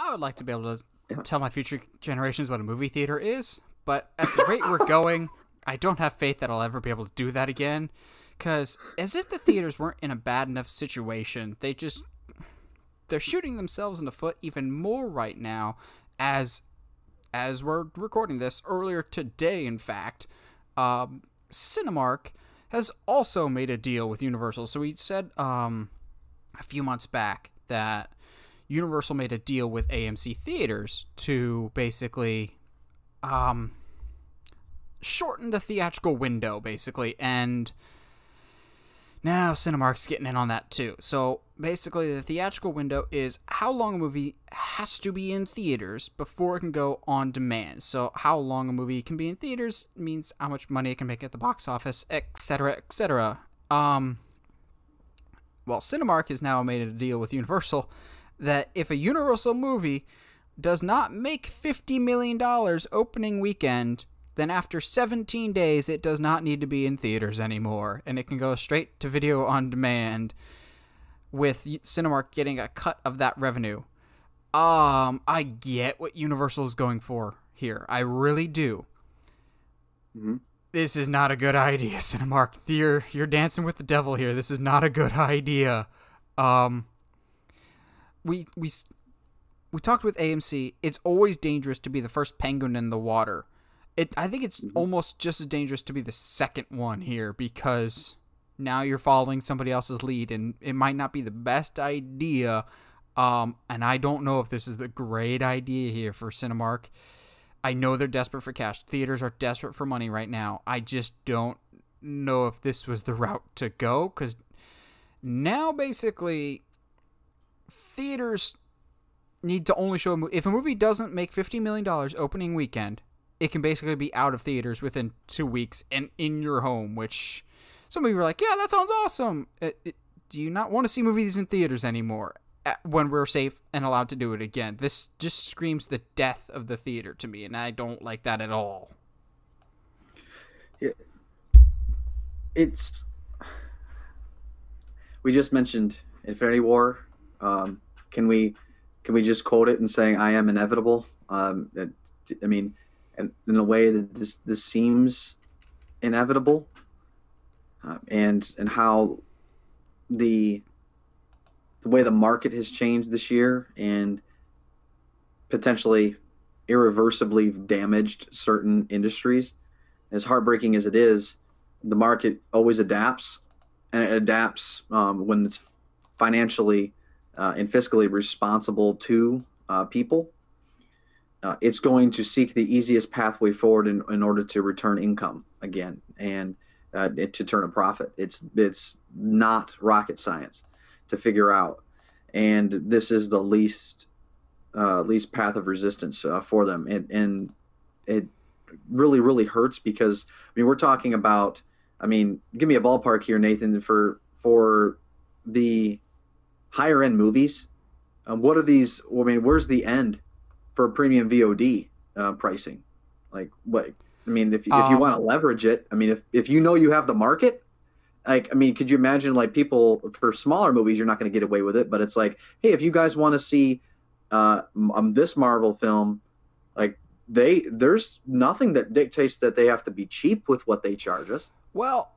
I would like to be able to Yeah. tell my future generations what a movie theater is, but at the rate we're going, I don't have faith that I'll ever be able to do that again. Because as if the theaters weren't in a bad enough situation, they're shooting themselves in the foot even more right now. As we're recording this earlier today, in fact, Cinemark has also made a deal with Universal. So we said a few months back that Universal made a deal with AMC Theaters to basically shorten the theatrical window, basically, and now Cinemark's getting in on that too. So basically, the theatrical window is how long a movie has to be in theaters before it can go on demand. So how long a movie can be in theaters means how much money it can make at the box office, etc., etc. Well, Cinemark has now made a deal with Universal that if a Universal movie does not make $50 million opening weekend, then after 17 days, it does not need to be in theaters anymore, and it can go straight to video on demand, with Cinemark getting a cut of that revenue. I get what Universal is going for here. I really do. Mm-hmm. This is not a good idea, Cinemark. You're dancing with the devil here. This is not a good idea. We talked with AMC. It's always dangerous to be the first penguin in the water. I think it's almost just as dangerous to be the second one here, because now you're following somebody else's lead, and it might not be the best idea. And I don't know if this is the great idea here for Cinemark. I know they're desperate for cash. Theaters are desperate for money right now. I just don't know if this was the route to go, because now basically theaters need to only show a movie. If a movie doesn't make $50 million opening weekend, it can basically be out of theaters within 2 weeks and in your home, which some of you were like, yeah, that sounds awesome. Do you not want to see movies in theaters anymore when we're safe and allowed to do it again? This just screams the death of the theater to me, and I don't like that at all. We just mentioned Infinity War. Can we just quote it and saying, I am inevitable? I mean, and in a way that this seems inevitable, and how the way the market has changed this year and potentially irreversibly damaged certain industries. As heartbreaking as it is, the market always adapts, and it adapts when it's financially and fiscally responsible to people. It's going to seek the easiest pathway forward in order to return income again and to turn a profit. It's not rocket science to figure out, and this is the least path of resistance for them, and it really, really hurts, because we're talking about, give me a ballpark here, Nathan, for the higher end movies. What are these? Where's the end for premium VOD pricing? Like, what? If you want to leverage it, if you know you have the market, could you imagine, like, people for smaller movies, you're not going to get away with it, but it's like, hey, if you guys want to see this Marvel film, like, there's nothing that dictates that they have to be cheap with what they charge us. Well,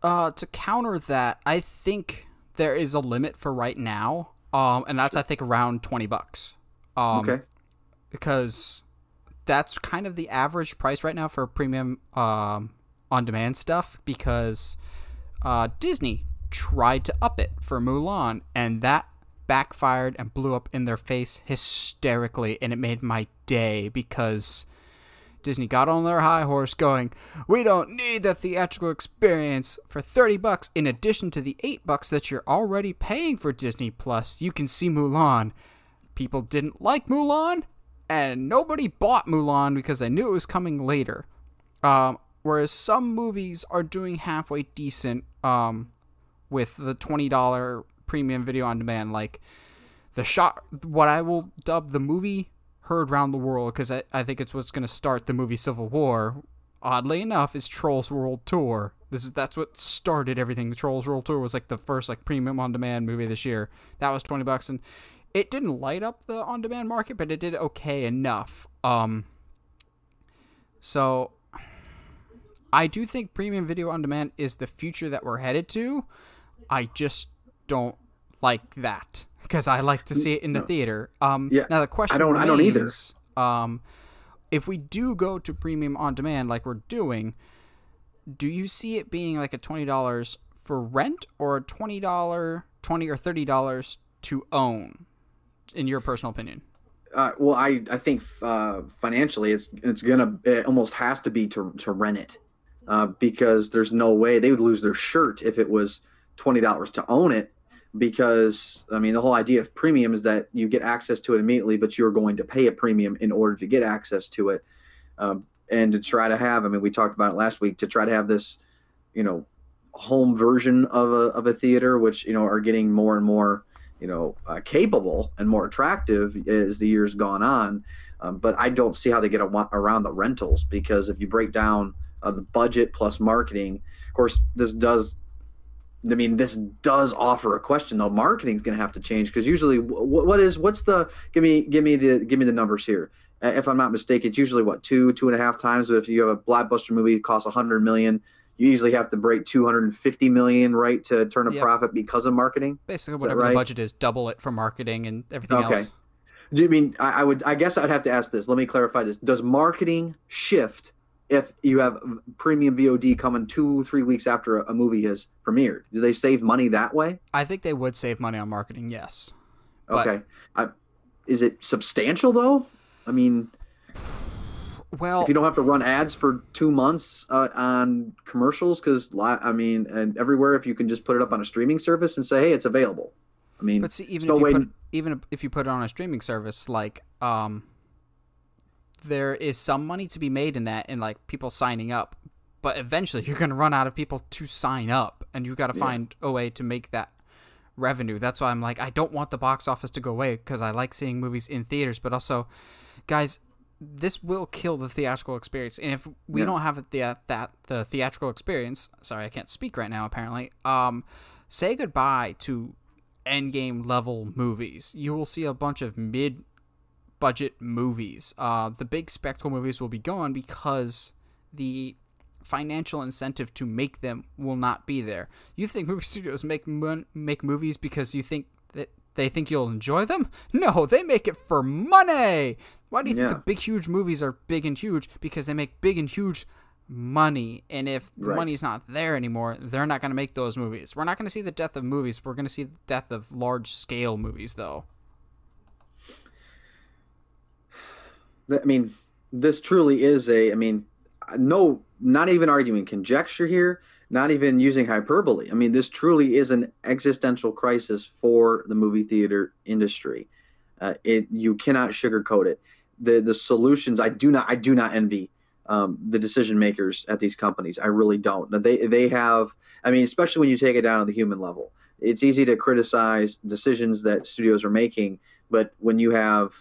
to counter that, I think there is a limit for right now, and that's, I think, around $20. Okay. Because that's kind of the average price right now for premium on-demand stuff, because Disney tried to up it for Mulan, and that backfired and blew up in their face hysterically, and it made my day, because Disney got on their high horse going, we don't need the theatrical experience. For $30, in addition to the $8 that you're already paying for Disney Plus, you can see Mulan. People didn't like Mulan, and nobody bought Mulan because they knew it was coming later. Whereas some movies are doing halfway decent with the $20 premium video on demand, like what I will dub the movie heard round the world, because I think it's what's going to start the movie Civil War. Oddly enough, is Trolls World Tour. That's what started everything. Trolls World Tour was like the first premium on demand movie this year. That was $20, and It didn't light up the on-demand market, but it did okay enough. So I do think premium video on demand is the future that we're headed to. I just don't like that because I like to see it in the theater. Yeah, Now the question I don't either. remains, if we do go to premium on demand like we're doing, do you see it being like a $20 for rent or a $20 or $30 to own, in your personal opinion? Well, I think financially, it almost has to be to rent it, because there's no way they would lose their shirt if it was $20 to own it. Because I mean, the whole idea of premium is that you get access to it immediately, but you're going to pay a premium in order to get access to it, and to try to have. I mean, we talked about it last week, to try to have this, home version of a theater, which are getting more and more capable and more attractive as the years gone on. But I don't see how they get around the rentals, because if you break down the budget plus marketing, of course, this does offer a question though. Marketing's going to have to change, because usually give me the numbers here. If I'm not mistaken, it's usually two and a half times. But if you have a blockbuster movie, it costs $100 million. You usually have to break $250 million, right, to turn a profit because of marketing. Basically, whatever the budget is, double it for marketing and everything else. Do you mean I guess I'd have to ask this. Let me clarify this. Does marketing shift if you have premium VOD coming 2-3 weeks after a movie has premiered? Do they save money that way? I think they would save money on marketing, yes. Okay. Is it substantial though? I mean, well, if you don't have to run ads for 2 months on commercials, because and everywhere, if you can just put it up on a streaming service and say, hey, it's available. I mean, but see, even if you put it on a streaming service, like there is some money to be made in that, and like people signing up, but eventually you're going to run out of people to sign up, and you've got to find a way to make that revenue. That's why I'm like, I don't want the box office to go away, because I like seeing movies in theaters, but also, guys, this will kill the theatrical experience. And if we don't have the theatrical experience, sorry, I can't speak right now, apparently, say goodbye to Endgame level movies. You will see a bunch of mid-budget movies. The big spectacle movies will be gone because the financial incentive to make them will not be there. You think movie studios make movies because you think that they think you'll enjoy them? No, they make it for money. Why do you think the big, huge movies are big and huge? Because they make big and huge money. And if the money's not there anymore, they're not going to make those movies. We're not going to see the death of movies. We're going to see the death of large-scale movies, though. I mean, this truly is not even arguing conjecture here, not even using hyperbole. I mean, this truly is an existential crisis for the movie theater industry. You cannot sugarcoat it. The solutions, I do not envy the decision makers at these companies. I really don't. They have, I mean, especially when you take it down to the human level. It's easy to criticize decisions that studios are making, but when you have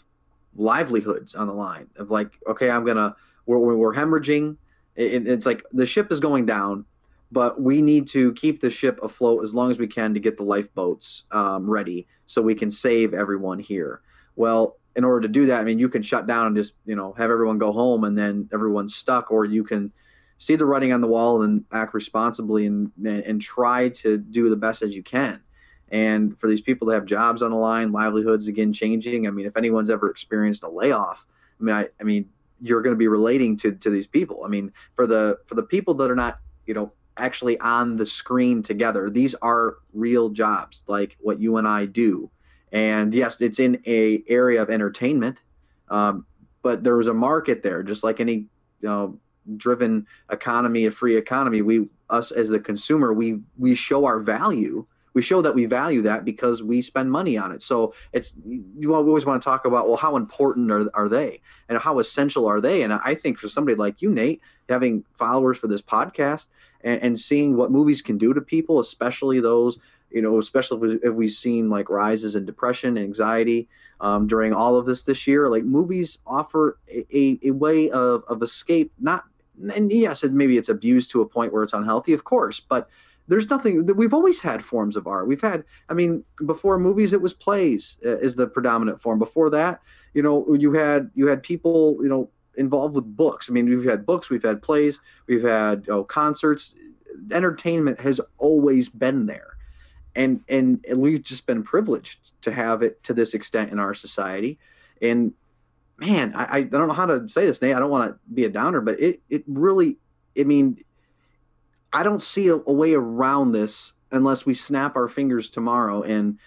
livelihoods on the line of like, okay, we're hemorrhaging. It's like the ship is going down, but we need to keep the ship afloat as long as we can to get the lifeboats ready so we can save everyone here. Well, in order to do that, I mean, you can shut down and just, have everyone go home and then everyone's stuck, or you can see the writing on the wall and act responsibly and try to do the best as you can. And for these people to have jobs on the line, livelihoods again changing. I mean, if anyone's ever experienced a layoff, I mean, you're going to be relating to these people. I mean, for the people that are not, actually on the screen together, these are real jobs like what you and I do. And yes, it's in a area of entertainment, but there's a market there, just like any driven economy, a free economy. Us as the consumer, we show our value. We show that we value that because we spend money on it. So you always want to talk about, well, how important are they and how essential are they? And I think for somebody like you, Nate, having followers for this podcast and seeing what movies can do to people, especially those, especially if we've seen like rises in depression and anxiety during all of this year, like movies offer a way of escape. And yes, maybe it's abused to a point where it's unhealthy, of course, but there's nothing that we've always had forms of art. We've had, I mean, before movies, it was plays is the predominant form. Before that, you had people, involved with books. I mean, we've had books, we've had plays, we've had concerts. Entertainment has always been there, and we've just been privileged to have it to this extent in our society. And man, I don't know how to say this, Nate. I don't want to be a downer, but it really, I mean, I don't see a way around this unless we snap our fingers tomorrow and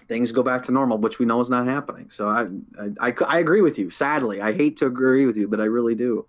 things go back to normal, which we know is not happening. So I agree with you. Sadly, I hate to agree with you, but I really do.